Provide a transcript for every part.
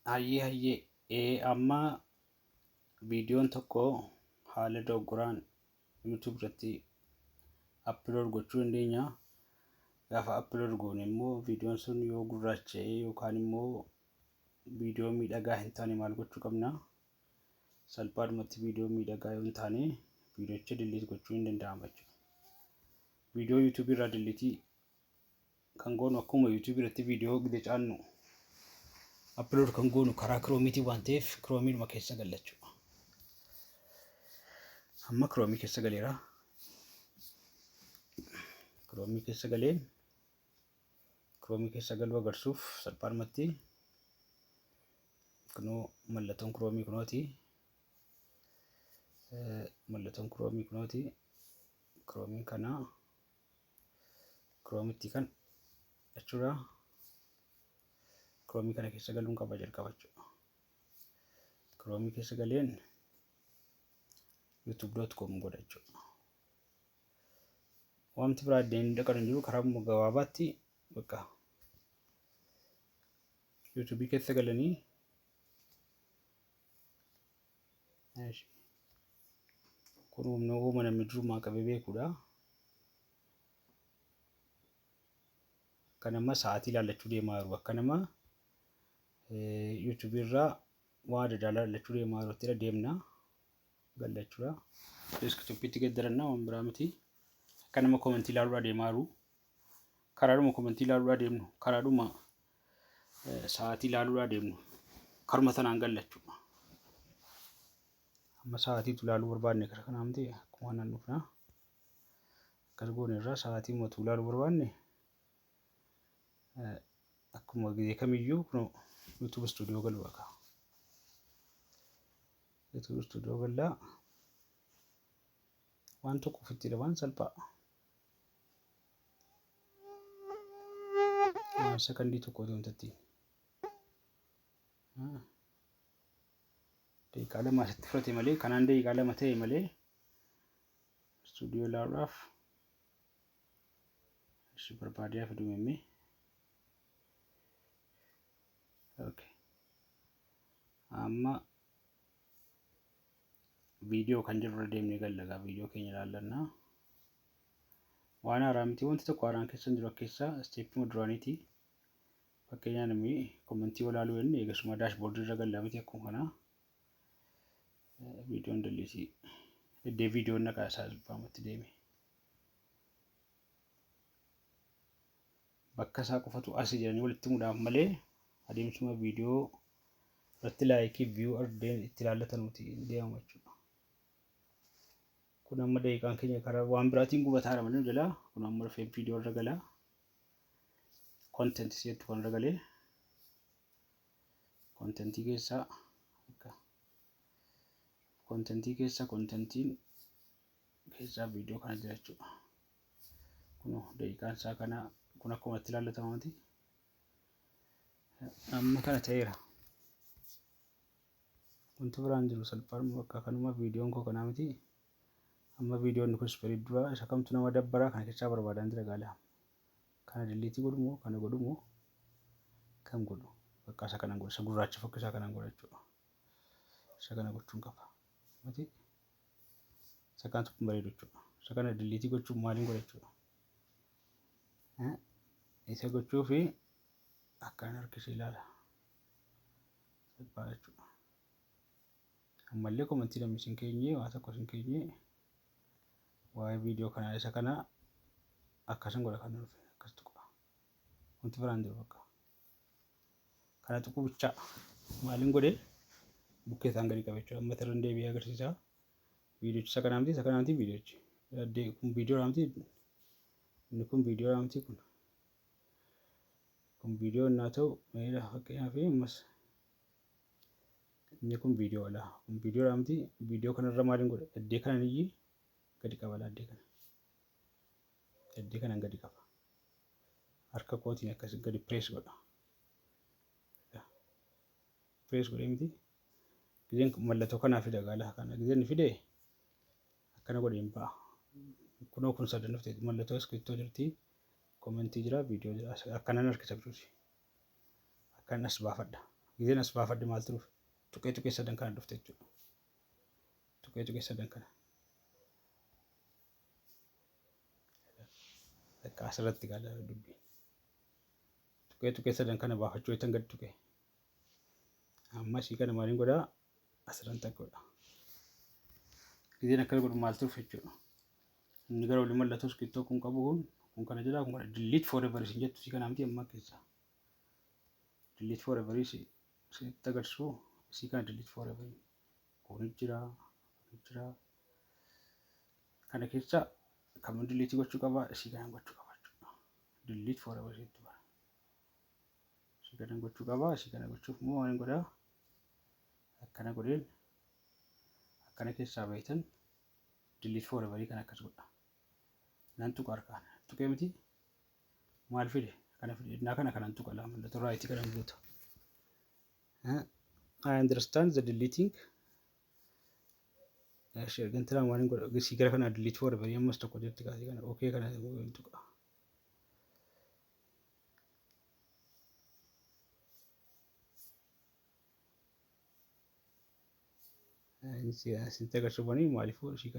Hayyee amma viidiyoon tokko haala dogoggoraan YouTube irratti upload gochuu dandeenya. Gaafa upload goone immoo viidiyoon sun yoo gurraacha'e yookaan immoo viidiyoo miidhagaa hin taane maal gochuu qabna? Salphaadhumatti viidiyoo miidhagaa yoo hin taane viidiyoocha delete gochuun hin danda'ama jechuudha. Viidiyoo YouTube irraa delete kan goonu akkuma YouTube irratti viidiyoo gidee caannu upload kan goonu karaa Chrome waan ta'eef Chrome ma keessa galla jechuudha. Amma Chrome keessa galeera. Chrome keessa galeen Chrome keessa galuu agarsuuf salphaadhumatti kunoo mallattoon Chrome kunooti. Mallattoon Chrome kunooti. Chrome kana Chrome itti kan jechuudha. Chrome kana keessa galuun qaba jalqaba jechuudha. Chrome keessa galeen youtube.com godha jechuudha. Wanti biraa deemee dhaqan jiru karaa gabaabaatti bakka YouTube keessa galanii kun humna uuma namni durumaa qabee beekudha. Kan amma sa'aatii ilaallachuu deemaa jiru akka nama YouTube irraa waa adda addaa ilaallachuu deemaa jiru deemna gallachuudha. Desktoppitti gaddarannaa waan biraa miti. Akka nama komentii ilaaluudhaa deemaa jiru. Karaadhuma komentii ilaaluudhaa deemnu karaadhuma sa'aatii ilaaluudhaa deemnu karuma sanaan gallachuudha. Amma sa'aatiitu ilaaluu barbaanne kara kanaa miti akkuma nan dhufna. Akkas goone irraa sa'aatii mootuu ilaaluu barbaanne akkuma gizee kamiyyuu kun YouTube Studio galuu akka. YouTube Studio gallaa waan tokko ofitti waan salphaa. Sekondii tokko deemtatti. Daqiiqaa lama asitti fudhate malee kanaan daqiiqaa lama ta'e malee Studio ilaaluudhaaf ishi barbaadee fiduu himee. Okay. Amma viidiyoo kan jirru deemnee gallagaa viidiyoo keenya ilaallannaa. Waan haaraa miti wanti tokko haaraan keessa jiru keessaa steepii duraaniiti. Fakkeenyaan namni komentii ilaaluu inni eegasuma daashboordii irra gallaa miti akkuma kanaa. Viidiyoon delete iddee viidiyoon naqaa isaa baamatti deeme. Bakka isaa qofatu asii jedhanii walitti muudhaaf malee adeemsuma viidiyoo irratti laayikii view ardeen itti ilaallatanuuti deemama jechuudha. Kun amma daqiiqaan keenya karaa waan biraatiin gubataadha malee jalaa kun amma rafee viidiyoo irra galaa. Content seetu kan irra galee contentii keessaa contentiin keessaa viidiyoo kana jira jechuudha. Kun daqiiqaan isaa kana kun akkuma itti ilaallatamaati. Amma kana ta'eera. Wanti biraan jiru salphaan bakka kanuma viidiyoon koo kanaa miti. Amma viidiyoon kun speed dura isa kamtu nama dabbaraa kana keessaa barbaadan jira gaala. Kana delete godhumoo kana godhumoo kam godhu bakka isa kanan godhu isa gurraacha fakkisaa kanan godha jechuudha. Isa kana gochuun qaba. Mati isa kantu bareedu jechuudha. Isa kana delete gochuun maaliin godha jechuudha. Isa gochuu fi akkaan harkisee ilaala. Salphaa jechuudha. Ammallee komentii namni isin keenyee waa tokko isin keenyee waa'ee viidiyoo kanaa isa kana akkasan godha kan dhufe akkas tuqa. Wanti biraan jiru bakka. Kana tuquu bichaa maaliin godhee bukkee isaan gadi qabe jechuudha. Amma irra deebi'ee agarsiisa. Viidiyoochi isa kanaa miti isa kanaa miti viidiyoochi. Kun viidiyoo miti inni kun viidiyoo miti kun. Kun viidiyoo naa ta'u meeshaa fakkeenyaaf ammas inni kun viidiyoo ala. Kun viidiyoo miti viidiyoo kanarra maaliin godhe addee kanan iyyuu gadi qaba addee kana. Addee kanan gadi qaba. Harka kootiin akkasii gadi press godha. Press godhee miti. Gizeen mallattoo kanaa fida gaala kana gizeen fide akkana godheen ba'a. Kunoo kun sadan dhufte mallattoo iskiriiptoo jirti. Komentii jira viidiyoo jira akkanan harkisa jechuudha. Akkan as baafadha. Gizeen as baafadde maal turuuf tuqee sadan kana dhufte jechuudha. Tuqee sadan kana. Akka asirratti gaala dubbiin. Tuqee sadan kana baafachuu eetan gad tuqee. Amma ishii kana maaliin godhaa asirran takkoodha. Gizeen akkana godhu maal turuuf jechuudha. Inni gara olii mallattoo iskittoo kun qabu kun kana jira kun kana delete forever isin jettu si kana miti amma keessa. Delete forever sitti agarsiisu si kana delete forever kun jira kana keessa kamin delete gochuu qaba si kana gochuu qaba jechuudha. Delete forever sitti bara. Si kana gochuu qaba si kana gochuuf immoo waan godhaa akkana godheen akkana keessaa baay'atan delete forever kana akkas godha. Nan tuqa harkaan tuqee miti maal fide kana fide naa kana kanan tuqa laa mallattoo raayitii kanan guuta. I understand the deleting. Gantiraa maaliin godha si gara kana delete forever ammas tokko jetti kaasee kana okay kana tuqa. Sitti agarsiifanii maaliifuu si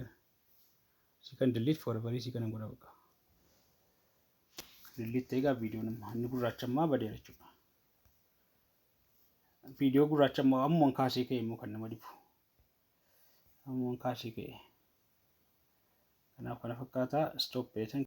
kan delete forever si kana godha baqa. Delete egaa viidiyoon inni gurraachammaa badeera jechuudha. Viidiyoo gurraachammaa ammoo kaasee ka'e immoo kan nama dhibu. Ammoo kaasee ka'e. Kanaaf kana fakkaataa stop